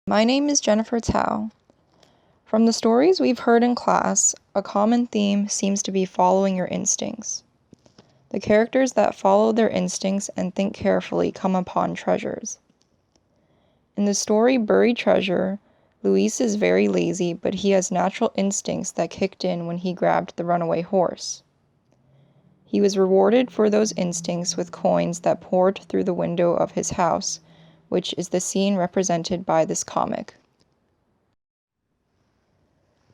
My name is Jennifer Tao. From the stories we've heard in class, a common theme seems to be following your instincts. The characters that follow their instincts and think carefully come upon treasures. In the story Buried Treasure, Luis is very lazy, but he has natural instincts that kicked in when he grabbed the runaway horse. He was rewarded for those instincts with coins that poured through the window of his house, which is the scene represented by this comic.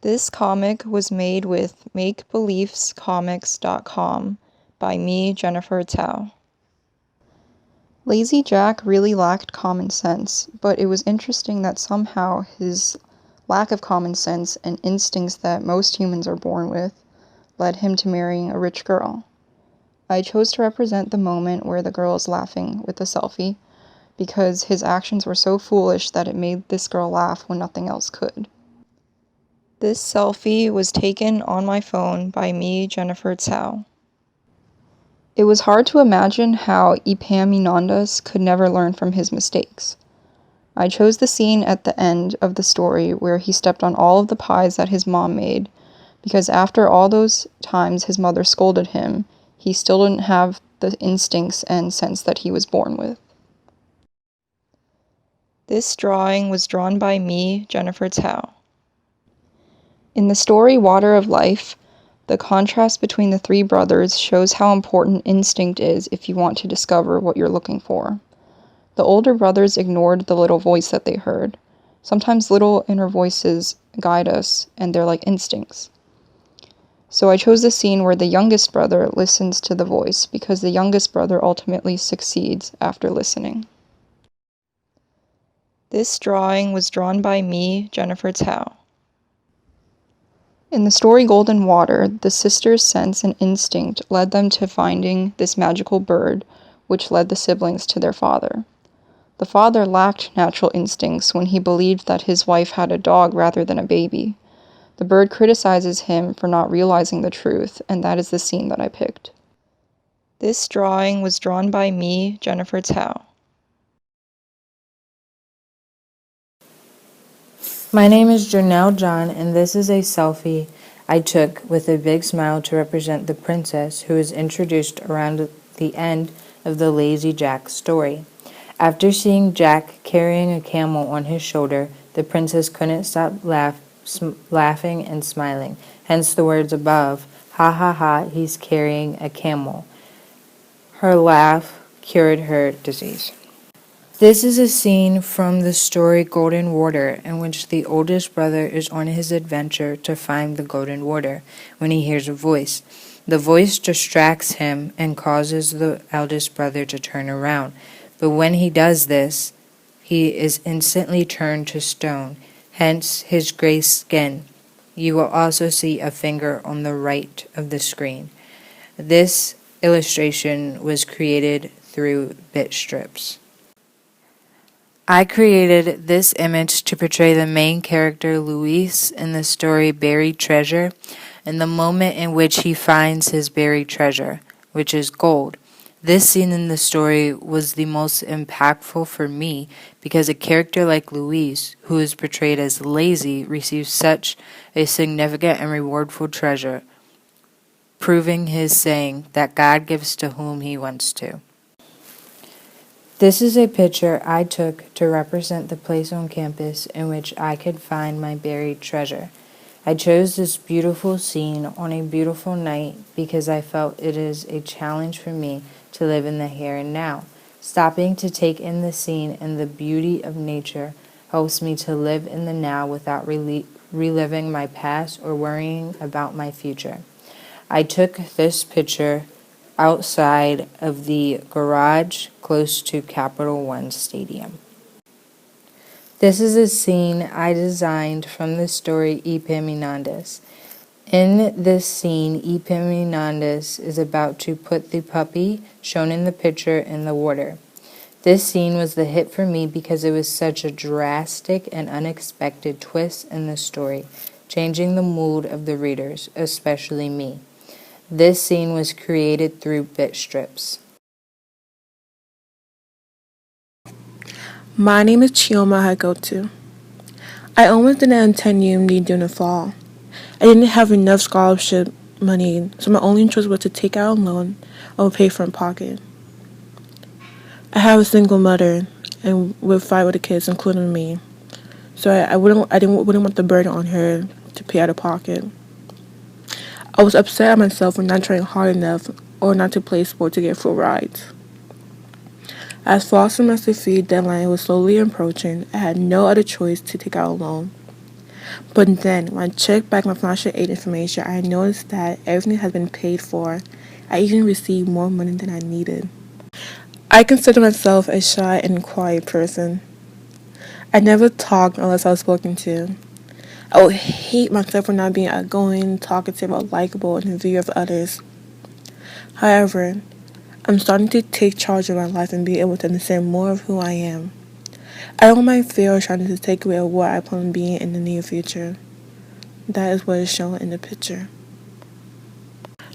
This comic was made with MakeBeliefsComics.com by me, Jennifer Tao. Lazy Jack really lacked common sense, but it was interesting that somehow his lack of common sense and instincts that most humans are born with led him to marrying a rich girl. I chose to represent the moment where the girl is laughing with a selfie because his actions were so foolish that it made this girl laugh when nothing else could. This selfie was taken on my phone by me, Jennifer Tao. It was hard to imagine how Epaminondas could never learn from his mistakes. I chose the scene at the end of the story where he stepped on all of the pies that his mom made, because after all those times his mother scolded him, he still didn't have the instincts and sense that he was born with. This drawing was drawn by me, Jennifer Tao. In the story Water of Life, the contrast between the three brothers shows how important instinct is if you want to discover what you're looking for. The older brothers ignored the little voice that they heard. Sometimes little inner voices guide us, and they're like instincts. So I chose the scene where the youngest brother listens to the voice, because the youngest brother ultimately succeeds after listening. This drawing was drawn by me, Jennifer Tao. In the story Golden Water, the sisters' sense and instinct led them to finding this magical bird, which led the siblings to their father. The father lacked natural instincts when he believed that his wife had a dog rather than a baby. The bird criticizes him for not realizing the truth, and that is the scene that I picked. This drawing was drawn by me, Jennifer Tao. My name is Jernelle John, and this is a selfie I took with a big smile to represent the princess who is introduced around the end of the Lazy Jack story. After seeing Jack carrying a camel on his shoulder, the princess couldn't stop laughing and smiling, hence the words above, "Ha ha ha, he's carrying a camel." Her laugh cured her disease. This is a scene from the story Golden Water, in which the oldest brother is on his adventure to find the golden water when he hears a voice. The voice distracts him and causes the eldest brother to turn around, but when he does this, he is instantly turned to stone, hence his gray skin. You will also see a finger on the right of the screen. This illustration was created through bit strips. I created this image to portray the main character Luis in the story Buried Treasure and the moment in which he finds his buried treasure, which is gold. This scene in the story was the most impactful for me because a character like Luis, who is portrayed as lazy, receives such a significant and rewardful treasure, proving his saying that God gives to whom he wants to. This is a picture I took to represent the place on campus in which I could find my buried treasure. I chose this beautiful scene on a beautiful night because I felt it is a challenge for me to live in the here and now. Stopping to take in the scene and the beauty of nature helps me to live in the now without reliving my past or worrying about my future. I took this picture outside of the garage close to Capital One Stadium. This is a scene I designed from the story Epaminondas. In this scene, Epaminondas is about to put the puppy, shown in the picture, in the water. This scene was the hit for me because it was such a drastic and unexpected twist in the story, changing the mood of the readers, especially me. This scene was created through bit strips. My name is Chioma Ahaghotu. I almost didn't attend UMD during the fall. I didn't have enough scholarship money, so my only choice was to take out a loan or pay from pocket. I have a single mother and with 5 other kids, including me, so I wouldn't want the burden on her to pay out of pocket. I was upset at myself for not trying hard enough or not to play sport to get full rides. As fall semester fee deadline was slowly approaching, I had no other choice to take out a loan. But then, when I checked back my financial aid information, I noticed that everything has been paid for. I even received more money than I needed. I consider myself a shy and quiet person. I never talked unless I was spoken to. I would hate myself for not being outgoing, talkative, or likable in the view of others. However, I'm starting to take charge of my life and be able to understand more of who I am. I don't mind fear trying to take away what I plan on being in the near future. That is what is shown in the picture.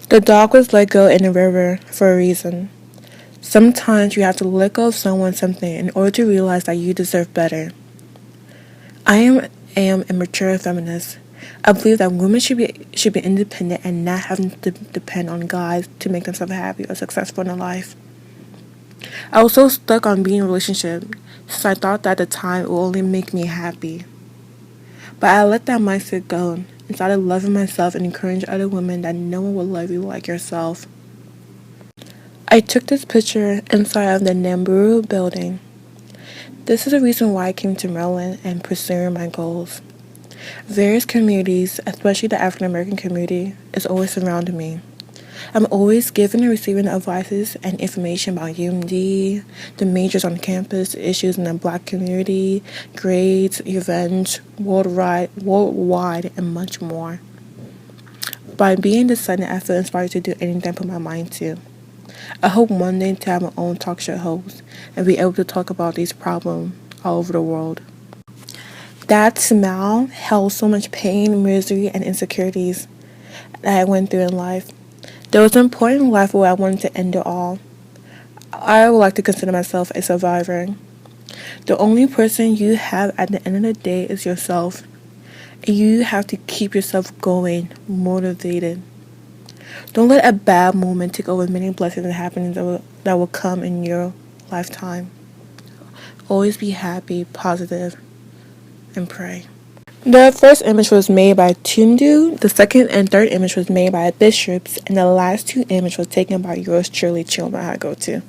The dog was let go in the river for a reason. Sometimes you have to let go of someone something in order to realize that you deserve better. I am a mature feminist. I believe that women should be independent and not having to depend on guys to make themselves happy or successful in their life. I was so stuck on being in a relationship since I thought that at the time it would only make me happy. But I let that mindset go and started loving myself and encouraging other women that no one will love you like yourself. I took this picture inside of the Namburu building. This is the reason why I came to Maryland and pursuing my goals. Various communities, especially the African American community, is always surrounding me. I'm always giving and receiving advices and information about UMD, the majors on campus, issues in the Black community, grades, events, worldwide, and much more. By being the son, I feel inspired to do anything I put my mind to. I hope one day to have my own talk show host and be able to talk about these problems all over the world. That smile held so much pain, misery, and insecurities that I went through in life. There was an point in life where I wanted to end it all. I would like to consider myself a survivor. The only person you have at the end of the day is yourself. And you have to keep yourself going, motivated. Don't let a bad moment take over many blessings and happenings that will come in your lifetime. Always be happy, positive, and pray. The first image was made by Tundu, the second and third image was made by bishops, and the last 2 images was taken by yours truly, Chioma Ahaghotu.